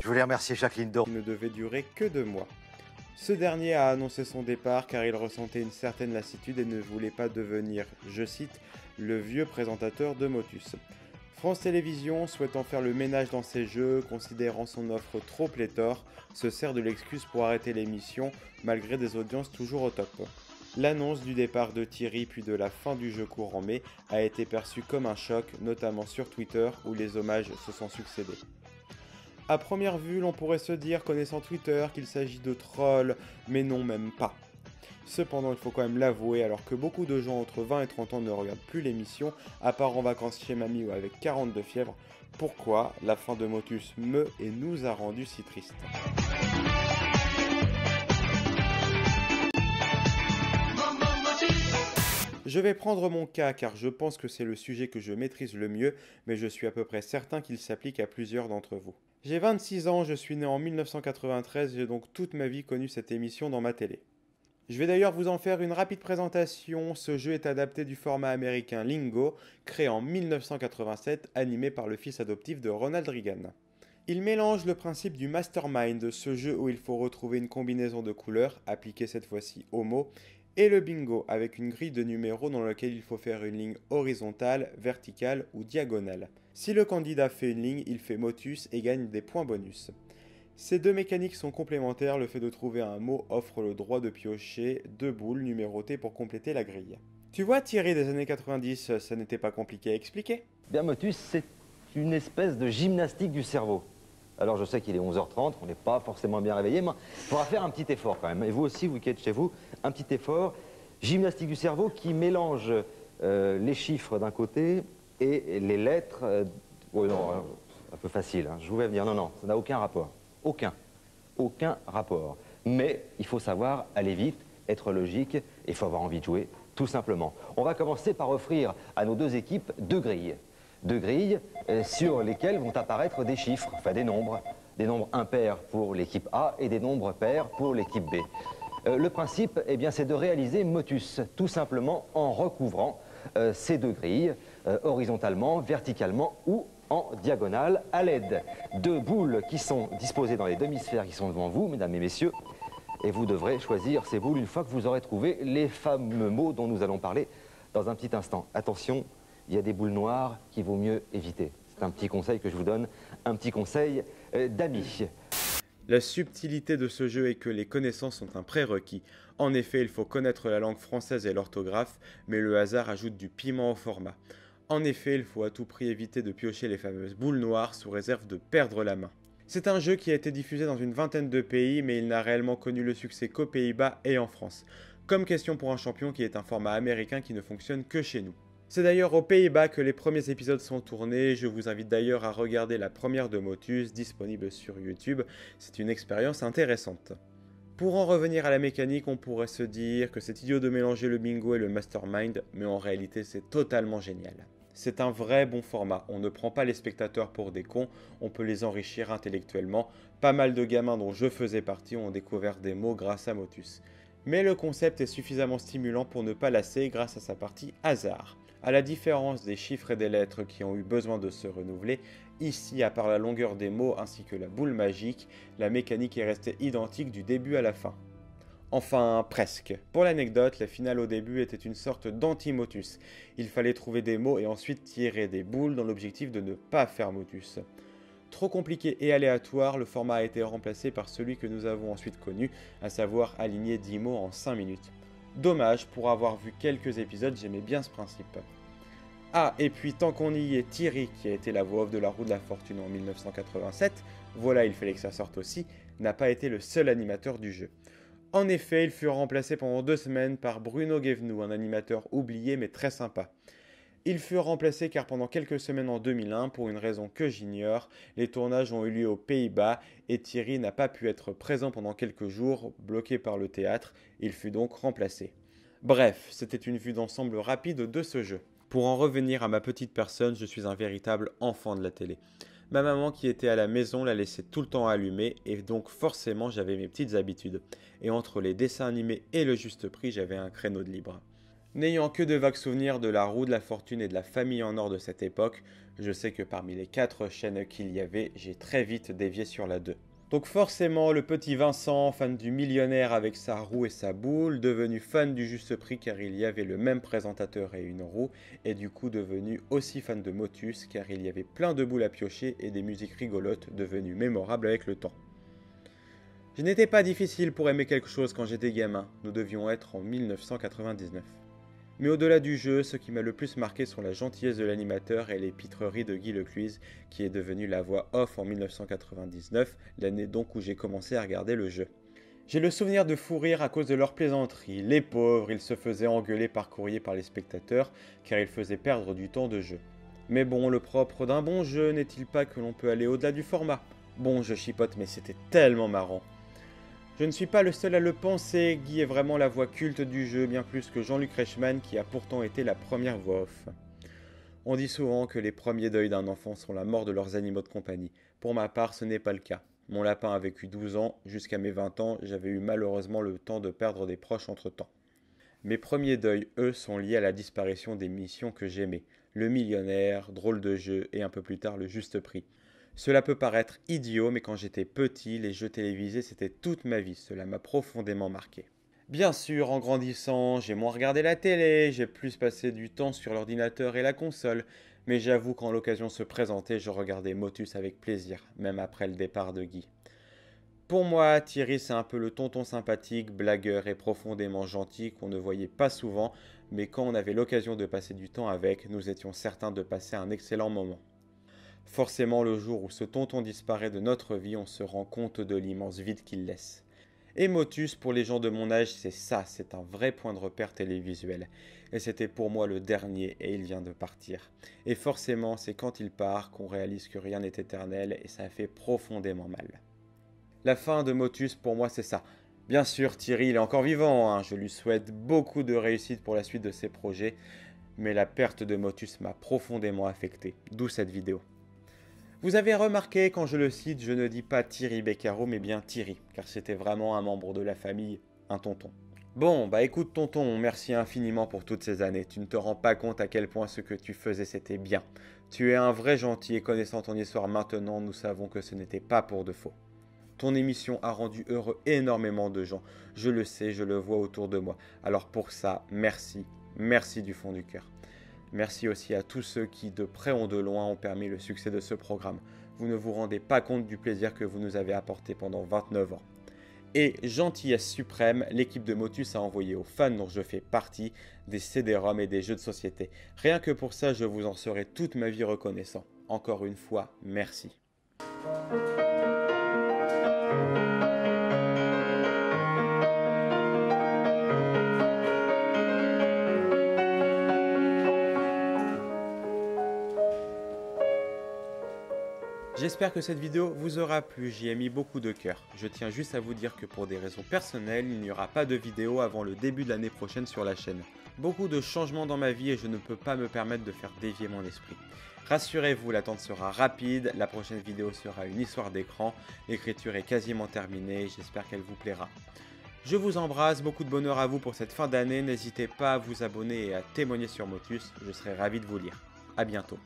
Je voulais remercier Jacqueline Dor. Ne devait durer que 2 mois. Ce dernier a annoncé son départ car il ressentait une certaine lassitude et ne voulait pas devenir, je cite, le vieux présentateur de Motus. France Télévisions, souhaitant faire le ménage dans ses jeux, considérant son offre trop pléthore, se sert de l'excuse pour arrêter l'émission malgré des audiences toujours au top. L'annonce du départ de Thierry puis de la fin du jeu courant mai a été perçue comme un choc, notamment sur Twitter où les hommages se sont succédés. A première vue, l'on pourrait se dire, connaissant Twitter, qu'il s'agit de trolls, mais non, même pas. Cependant, il faut quand même l'avouer, alors que beaucoup de gens entre 20 et 30 ans ne regardent plus l'émission, à part en vacances chez mamie ou avec 42 fièvres, pourquoi la fin de Motus me et nous a rendu si tristes. Je vais prendre mon cas car je pense que c'est le sujet que je maîtrise le mieux, mais je suis à peu près certain qu'il s'applique à plusieurs d'entre vous. J'ai 26 ans, je suis né en 1993, j'ai donc toute ma vie connu cette émission dans ma télé. Je vais d'ailleurs vous en faire une rapide présentation, ce jeu est adapté du format américain Lingo, créé en 1987, animé par le fils adoptif de Ronald Reagan. Il mélange le principe du Mastermind, ce jeu où il faut retrouver une combinaison de couleurs, appliquée cette fois-ci aux mots, et le bingo, avec une grille de numéros dans laquelle il faut faire une ligne horizontale, verticale ou diagonale. Si le candidat fait une ligne, il fait motus et gagne des points bonus. Ces deux mécaniques sont complémentaires, le fait de trouver un mot offre le droit de piocher 2 boules numérotées pour compléter la grille. Tu vois Thierry des années 90, ça n'était pas compliqué à expliquer. Bien motus, c'est une espèce de gymnastique du cerveau. Alors je sais qu'il est 11h30, on n'est pas forcément bien réveillé, mais il faudra faire un petit effort quand même. Et vous aussi, vous qui êtes chez vous, un petit effort. Gymnastique du cerveau qui mélange les chiffres d'un côté et les lettres. Oh non, un peu facile, hein. Je vous vais venir. Non, ça n'a aucun rapport. Aucun rapport. Mais il faut savoir aller vite, être logique, et il faut avoir envie de jouer, tout simplement. On va commencer par offrir à nos deux équipes 2 grilles. 2 grilles sur lesquelles vont apparaître des chiffres, enfin des nombres impairs pour l'équipe A et des nombres pairs pour l'équipe B. Le principe, eh bien, c'est de réaliser motus, tout simplement en recouvrant ces 2 grilles, horizontalement, verticalement ou en diagonale, à l'aide de boules qui sont disposées dans les demi-sphères qui sont devant vous, mesdames et messieurs. Et vous devrez choisir ces boules une fois que vous aurez trouvé les fameux mots dont nous allons parler dans un petit instant. Attention, il y a des boules noires qu'il vaut mieux éviter. C'est un petit conseil que je vous donne, un petit conseil d'amis. La subtilité de ce jeu est que les connaissances sont un prérequis. En effet, il faut connaître la langue française et l'orthographe, mais le hasard ajoute du piment au format. En effet, il faut à tout prix éviter de piocher les fameuses boules noires sous réserve de perdre la main. C'est un jeu qui a été diffusé dans une vingtaine de pays, mais il n'a réellement connu le succès qu'aux Pays-Bas et en France. Comme Question pour un champion qui est un format américain qui ne fonctionne que chez nous. C'est d'ailleurs aux Pays-Bas que les premiers épisodes sont tournés, je vous invite d'ailleurs à regarder la première de Motus, disponible sur YouTube, c'est une expérience intéressante. Pour en revenir à la mécanique, on pourrait se dire que c'est idiot de mélanger le bingo et le mastermind, mais en réalité c'est totalement génial. C'est un vrai bon format, on ne prend pas les spectateurs pour des cons, on peut les enrichir intellectuellement, pas mal de gamins dont je faisais partie ont découvert des mots grâce à Motus. Mais le concept est suffisamment stimulant pour ne pas lasser grâce à sa partie hasard. À la différence des chiffres et des lettres qui ont eu besoin de se renouveler, ici, à part la longueur des mots ainsi que la boule magique, la mécanique est restée identique du début à la fin. Enfin, presque. Pour l'anecdote, la finale au début était une sorte d'anti-motus. Il fallait trouver des mots et ensuite tirer des boules dans l'objectif de ne pas faire motus. Trop compliqué et aléatoire, le format a été remplacé par celui que nous avons ensuite connu, à savoir aligner 10 mots en 5 minutes. Dommage, pour avoir vu quelques épisodes, j'aimais bien ce principe. Ah, et puis tant qu'on y est, Thierry, qui a été la voix off de la Roue de la Fortune en 1987, voilà, il fallait que ça sorte aussi, n'a pas été le seul animateur du jeu. En effet, il fut remplacé pendant 2 semaines par Bruno Guévenoux, un animateur oublié mais très sympa. Il fut remplacé car pendant quelques semaines en 2001, pour une raison que j'ignore, les tournages ont eu lieu aux Pays-Bas et Thierry n'a pas pu être présent pendant quelques jours, bloqué par le théâtre, il fut donc remplacé. Bref, c'était une vue d'ensemble rapide de ce jeu. Pour en revenir à ma petite personne, je suis un véritable enfant de la télé. Ma maman qui était à la maison la laissait tout le temps allumée et donc forcément j'avais mes petites habitudes. Et entre les dessins animés et le juste prix, j'avais un créneau de libre. N'ayant que de vagues souvenirs de la roue de la fortune et de la famille en or de cette époque, je sais que parmi les 4 chaînes qu'il y avait, j'ai très vite dévié sur la 2. Donc forcément, le petit Vincent, fan du millionnaire avec sa roue et sa boule, devenu fan du Juste Prix car il y avait le même présentateur et une roue, et du coup devenu aussi fan de Motus car il y avait plein de boules à piocher et des musiques rigolotes devenues mémorables avec le temps. Je n'étais pas difficile pour aimer quelque chose quand j'étais gamin, nous devions être en 1999. Mais au-delà du jeu, ce qui m'a le plus marqué sont la gentillesse de l'animateur et les pitreries de Guy Lecluise, qui est devenu la voix off en 1999, l'année donc où j'ai commencé à regarder le jeu. J'ai le souvenir de fou rire à cause de leurs plaisanteries. Les pauvres, ils se faisaient engueuler par courrier par les spectateurs, car ils faisaient perdre du temps de jeu. Mais bon, le propre d'un bon jeu n'est-il pas que l'on peut aller au-delà du format? Bon, je chipote, mais c'était tellement marrant. Je ne suis pas le seul à le penser, Guy est vraiment la voix culte du jeu, bien plus que Jean-Luc Reichmann qui a pourtant été la première voix off. On dit souvent que les premiers deuils d'un enfant sont la mort de leurs animaux de compagnie. Pour ma part, ce n'est pas le cas. Mon lapin a vécu 12 ans, jusqu'à mes 20 ans, j'avais eu malheureusement le temps de perdre des proches entre-temps. Mes premiers deuils, eux, sont liés à la disparition des missions que j'aimais. Le millionnaire, drôle de jeu et un peu plus tard le juste prix. Cela peut paraître idiot, mais quand j'étais petit, les jeux télévisés c'était toute ma vie, cela m'a profondément marqué. Bien sûr, en grandissant, j'ai moins regardé la télé, j'ai plus passé du temps sur l'ordinateur et la console, mais j'avoue quand l'occasion se présentait, je regardais Motus avec plaisir, même après le départ de Guy. Pour moi, Thierry c'est un peu le tonton sympathique, blagueur et profondément gentil qu'on ne voyait pas souvent, mais quand on avait l'occasion de passer du temps avec, nous étions certains de passer un excellent moment. Forcément, le jour où ce tonton disparaît de notre vie, on se rend compte de l'immense vide qu'il laisse. Et Motus, pour les gens de mon âge, c'est ça, c'est un vrai point de repère télévisuel. Et c'était pour moi le dernier, et il vient de partir. Et forcément, c'est quand il part qu'on réalise que rien n'est éternel, et ça fait profondément mal. La fin de Motus, pour moi, c'est ça. Bien sûr, Thierry, il est encore vivant, hein. Je lui souhaite beaucoup de réussite pour la suite de ses projets, mais la perte de Motus m'a profondément affecté, d'où cette vidéo. Vous avez remarqué, quand je le cite, je ne dis pas Thierry Beccaro, mais bien Thierry, car c'était vraiment un membre de la famille, un tonton. Bon, bah écoute tonton, merci infiniment pour toutes ces années. Tu ne te rends pas compte à quel point ce que tu faisais c'était bien. Tu es un vrai gentil et connaissant ton histoire maintenant, nous savons que ce n'était pas pour de faux. Ton émission a rendu heureux énormément de gens. Je le sais, je le vois autour de moi. Alors pour ça, merci, merci du fond du cœur. Merci aussi à tous ceux qui, de près ou de loin, ont permis le succès de ce programme. Vous ne vous rendez pas compte du plaisir que vous nous avez apporté pendant 29 ans. Et gentillesse suprême, l'équipe de Motus a envoyé aux fans dont je fais partie des CD-ROM et des jeux de société. Rien que pour ça, je vous en serai toute ma vie reconnaissant. Encore une fois, merci. J'espère que cette vidéo vous aura plu, j'y ai mis beaucoup de cœur. Je tiens juste à vous dire que pour des raisons personnelles, il n'y aura pas de vidéo avant le début de l'année prochaine sur la chaîne. Beaucoup de changements dans ma vie et je ne peux pas me permettre de faire dévier mon esprit. Rassurez-vous, l'attente sera rapide, la prochaine vidéo sera une histoire d'écran, l'écriture est quasiment terminée, j'espère qu'elle vous plaira. Je vous embrasse, beaucoup de bonheur à vous pour cette fin d'année, n'hésitez pas à vous abonner et à témoigner sur Motus, je serai ravi de vous lire. A bientôt.